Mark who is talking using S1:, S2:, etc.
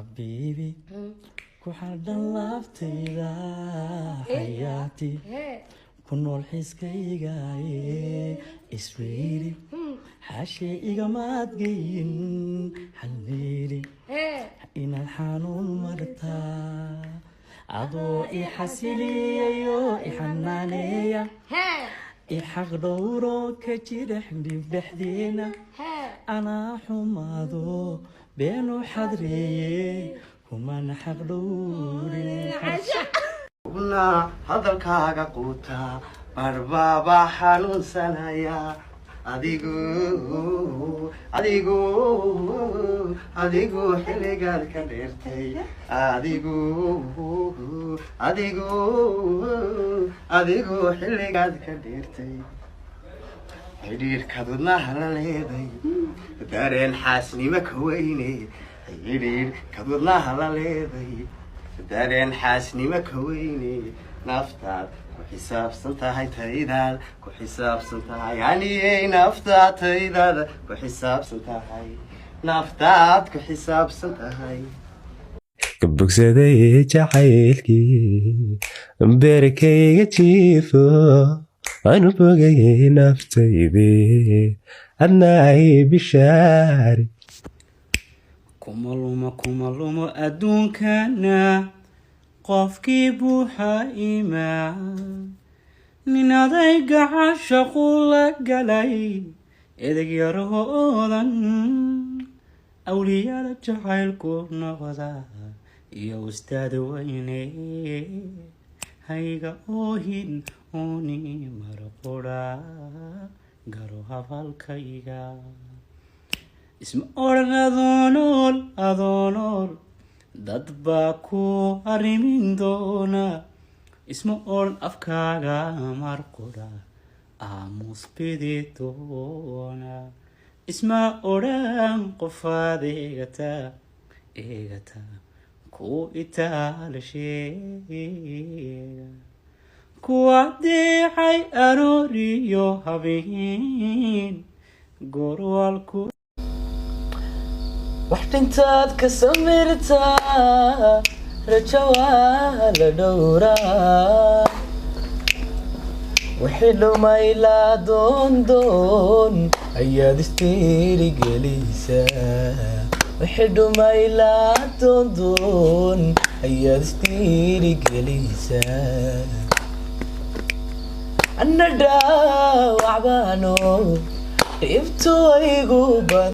S1: حبيبي كحد لافتيدا حياتي كنول حسكيغاي اسويري حاشي إيغامات جين حليلي إن الحنون مرتا عضو إحسيلي يو إحنانيا إحق دورو كجرح بحدينا أنا حمادو بينو حضري كما نحق دوري
S2: قلنا هذا الكاغا قوتا باربابا حنون سنايا adigu xilligaad ka dheertay adigu xilligaad ka dheertay xidhiirkaad wadnaha la leeday dareen xaasnimo ka weyne xidhiirkaad wadnaha la leeday dareen xaasnimo ka weyne naftaad حساب سنتهاي تايداد كحساب سنتهاي يعني نفتات تايداد كحساب سنتهاي نفتات كحساب سنتهاي
S3: كبك سدي جعيلكي مباركي جيفو أنا بغي نفتيدي أنا عيب بشاري
S1: كمالوما أدون كان qofkii buuxa imaan nin adayga cashaqu la galay edeg yarahoodan awliyada jacaylku noqda iyo ustaad weyne hayga oohin ooni marqudha garo habalkayga isma odhan adoonool dad baa ku arrimin doona isma odhan afkaaga marqudha aamus bidi doona isma odhan qofaad eegata ku itaalasheega kuwa deecay arooriyo habeen goorwaalku waxtintaad ka samirtaa rajawaa la dhowraa wixii dhumay laa doondoon ayaad istiirigeliysaa wixii dhumay laa doondoon ayaad istiirigeliysaa anna dhaawac baano dhibtu igu badan